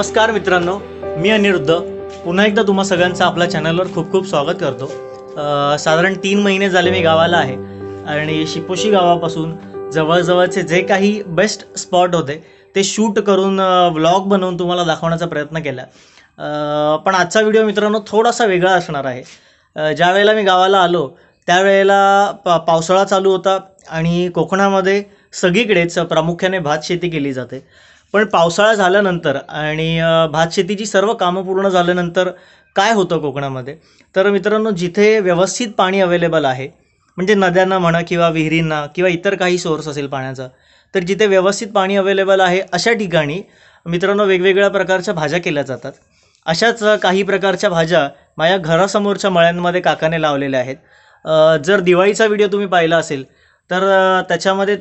नमस्कार मित्रांनो, मी अनिरुद्ध पुन्हा एकदा तुम्हा सगळ्यांचं आपल्या चॅनलवर खूप खूप स्वागत करतो। साधारण 3 महिने झाले मी गावाला आहे आणि शिपोशी गावापासून जवळजवळचे जे काही बेस्ट स्पॉट होते ते शूट करून व्लॉग बनवून तुम्हाला दाखवण्याचा प्रयत्न केला। पण आजचा व्हिडिओ मित्रांनो थोडासा वेगळा असणार आहे। ज्या वेळेला मी गावाला आलो त्यावेळेला पावसाळा चालू होता आणि कोकणामध्ये सगळीकडेच प्रामुख्याने भात शेती केली जाते। पण पावसाळा झाल्यानंतर आणि भात शेतीची सर्व कामं पूर्ण झाल्यानंतर काय होतं कोकणामध्ये, तर मित्रांनो जिथे व्यवस्थित पाणी अवेलेबल आहे, म्हणजे नद्यांना म्हणा किंवा विहिरींना किंवा इतर काही सोर्स असेल पाण्याचा, तर जिथे व्यवस्थित पाणी अवेलेबल आहे अशा ठिकाणी मित्रांनो वेगवेगळ्या प्रकारच्या भाज्या केल्या जातात। अशाच काही प्रकारच्या भाज्या माझ्या घरासमोरच्या मळ्यांमध्ये काकाने लावलेल्या आहेत। जर दिवाळीचा व्हिडिओ तुम्ही पाहिला असेल तर त्याच्यामध्ये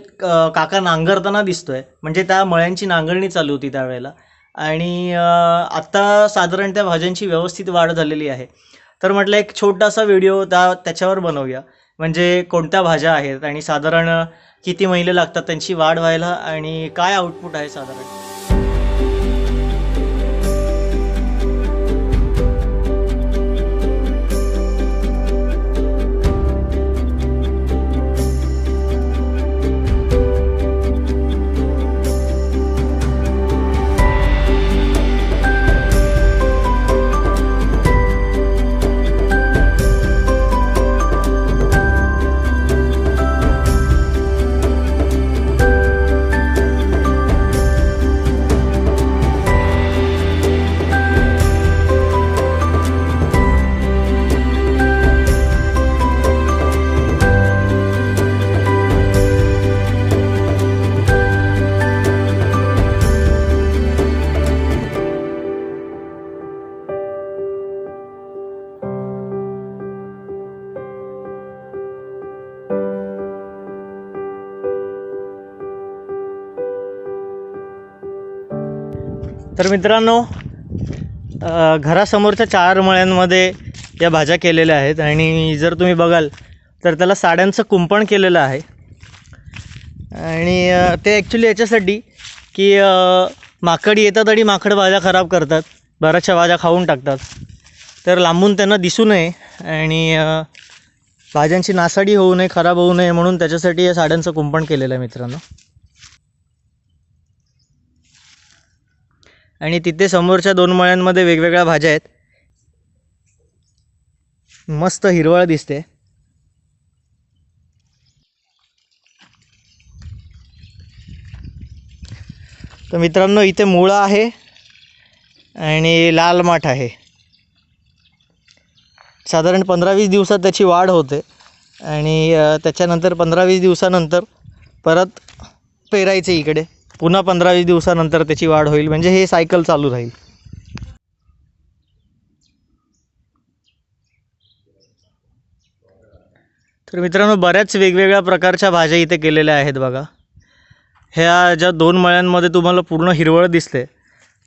काका नांगरताना दिसतोय, म्हणजे त्या मळ्यांची नांगरणी चालू होती त्यावेळेला। आणि आत्ता साधारण त्या भाज्यांची व्यवस्थित वाढ झालेली आहे। तर म्हटलं एक छोटासा व्हिडिओ त्याच्यावर बनवूया, म्हणजे कोणत्या भाज्या आहेत आणि साधारण किती महिने लागतात त्यांची वाढ व्हायला आणि काय आउटपुट आहे साधारण। तर मित्रांनो घरासमोरच्या 4 मळ्यांमध्ये या भाज्या केलेल्या आहेत आणि जर तुम्ही बघाल तर त्याला साड्यांचं कुंपण केलेलं आहे। आणि ते ॲक्च्युली याच्यासाठी की माकड येतात आणि माकड भाज्या खराब करतात, बऱ्याचशा भाज्या खाऊन टाकतात, तर लांबून त्यांना दिसू नये आणि भाज्यांची नासाडी होऊ नये, खराब होऊ नये म्हणून त्याच्यासाठी या साड्यांचं कुंपण केलेलं आहे मित्रांनो। आणि तिथे समोरच्या 2 मळ्यांमध्ये वेगवेगळ्या भाज्या आहेत, मस्त हिरवळ दिसते। तर मित्रांनो इथे मुळा आहे आणि लाल माठ आहे। साधारण 15-20 दिवसात त्याची वाढ होते आणि त्याच्यानंतर 15-20 दिवसानंतर परत पेरायचे इकडे, पुन्हा 15-20 दिवसानंतर त्याची वाढ होईल, म्हणजे हे सायकल चालू राहील। तर मित्रांनो बऱ्याच वेगवेगळ्या प्रकारच्या भाज्या इथे केलेल्या आहेत बघा। ह्या ज्या 2 मळ्यांमध्ये तुम्हाला पूर्ण हिरवळ दिसते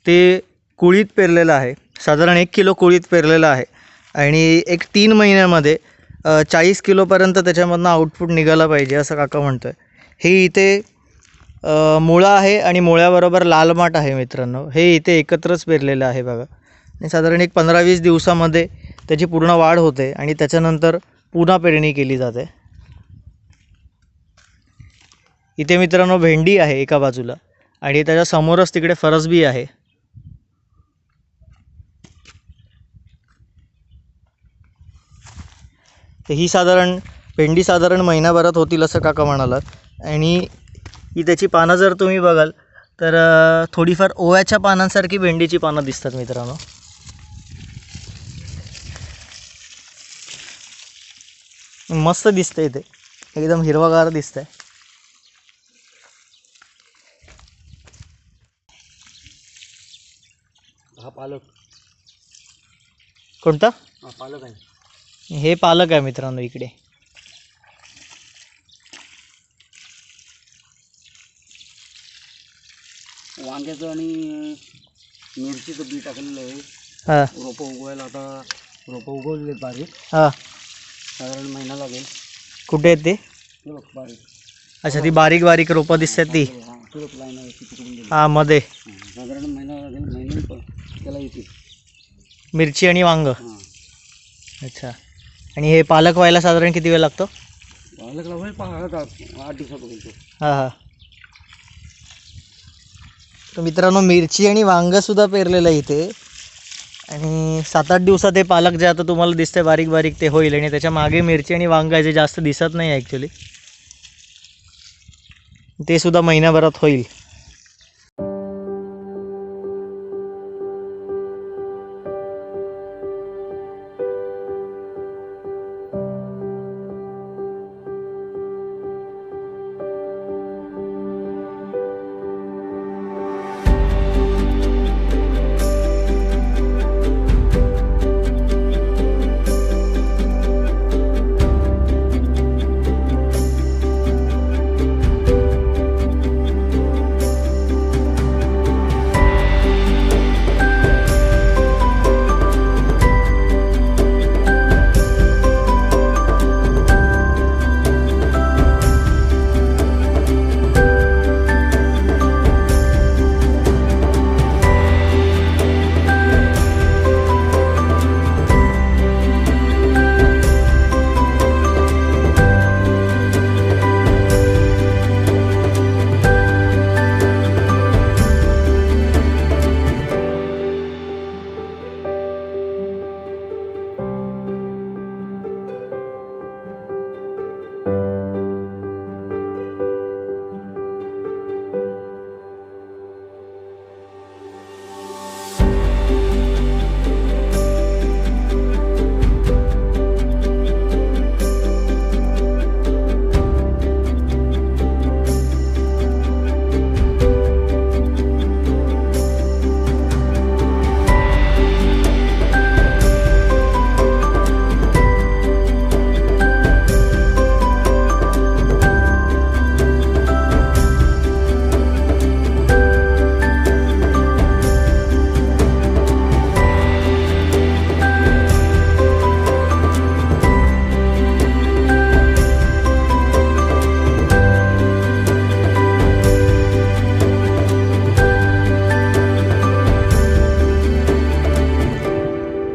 ते कुळीत पेरलेलं आहे, साधारण 1 किलो कुळीत पेरलेलं आहे आणि एक 3 महिन्यामध्ये 40 किलोपर्यंत त्याच्यामधनं आउटपुट निघाला पाहिजे असं काका म्हणतो आहे। हे इथे मुळा आहे आणि मुळ्याबरोबर लाल माठ आहे मित्रांनो, हे इथे एकत्रच पेरलेलं आहे बघा। आणि साधारण एक 15-20 दिवसामध्ये त्याची पूर्ण वाढ होते आणि त्याच्यानंतर पुन्हा पेरणी केली जाते। इथे मित्रांनो भेंडी आहे एका बाजूला आणि त्याच्या समोरच तिकडे फरसबी आहे। तर ही साधारण भेंडी साधारण महिनाभरात होतील असं काका म्हणालात। आणि ही त्याची पानं जर तुम्ही बघाल तर थोडीफार ओव्याच्या पानांसारखी भेंडीची पानं दिसतात मित्रांनो। मस्त दिसतंय ते, एकदम हिरवागार दिसतंय। हा पालक कोणता? हा पालक आहे, हे पालक आहे मित्रांनो इकडे। वांग्याचं आणि मिरचीचं बी टाकलेलं आहे। हां रोपं उगवायला आता रोपं उगवलेले आहेत बारीक, हां साधारण महिना लागेल। कुठे आहेत ते? हे बघ बारीक, अच्छा ती बारीक बारीक रोपं दिसतात ती। हां तुरप लाईन आहे ती तिकडून गेली. हां मध्ये साधारण महिना लागेल, महिन्यात त्याला येते. मिरची आणि वांग. हां, अच्छा. आणि हे पालक व्हायला साधारण किती वेळ लागतो? पालकला होईल 8 दिवसात होईल तो. हां हां. तर मित्रांनो, मिरची आणि वांगंसुद्धा पेरलेलं आहे इथे. आणि 7-8 दिवसात हे पालक जे आता तुम्हाला दिसतंय बारीक बारीक ते होईल. आणि त्याच्या मागे मिरची आणि वांग आहे जे जास्त दिसत नाही ॲक्च्युली, ते सुद्धा महिन्याभरात होईल.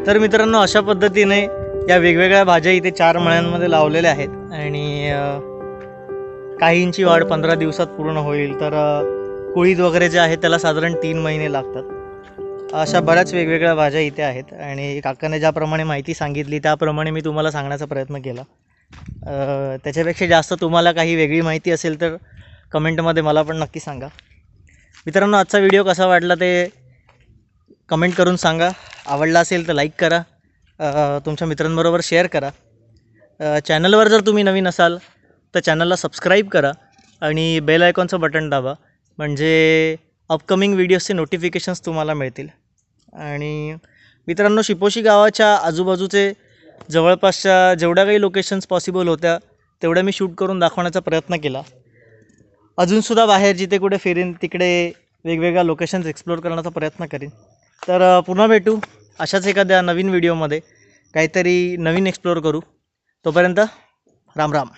तर मित्रांनो, अशा पद्धतीने या वेगवेगळ्या भाज्या इथे 4 मळ्यांमध्ये लावलेल्या आहेत. आणि काहींची वाढ 15 दिवसात पूर्ण होईल, तर कुळीद वगैरे जे आहे त्याला साधारण 3 महिने लागतात. अशा बऱ्याच वेगवेगळ्या भाज्या इथे आहेत. आणि काकाने ज्याप्रमाणे माहिती सांगितली त्याप्रमाणे मी तुम्हाला सांगण्याचा प्रयत्न केला. त्याच्यापेक्षा जास्त तुम्हाला काही वेगळी माहिती असेल तर कमेंटमध्ये मला पण नक्की सांगा. मित्रांनो, आजचा व्हिडिओ कसा वाटला ते कमेंट करून सांगा. आवडला असेल तर लाईक करा, तुमच्या मित्रांबरोबर शेअर करा. चॅनलवर जर तुम्ही नवीन असाल तर चॅनलला सबस्क्राईब करा आणि बेल आयकॉनचं बटन दाबा, म्हणजे अपकमिंग व्हिडिओजचे नोटिफिकेशन्स तुम्हाला मिळतील. आणि मित्रांनो, शिपोशी गावाच्या आजूबाजूचे जवळपासच्या जेवढ्या काही लोकेशन्स पॉसिबल होत्या तेवढ्या मी शूट करून दाखवण्याचा प्रयत्न केला. अजूनसुद्धा बाहेर जिथे कुठे फिरेन तिकडे वेगवेगळ्या लोकेशन्स एक्सप्लोअर करण्याचा प्रयत्न करीन. तर पुन्हा भेटू अशाच एखाद्या नवीन व्हिडिओमध्ये, काहीतरी नवीन एक्सप्लोअर करू. तोपर्यंत राम राम.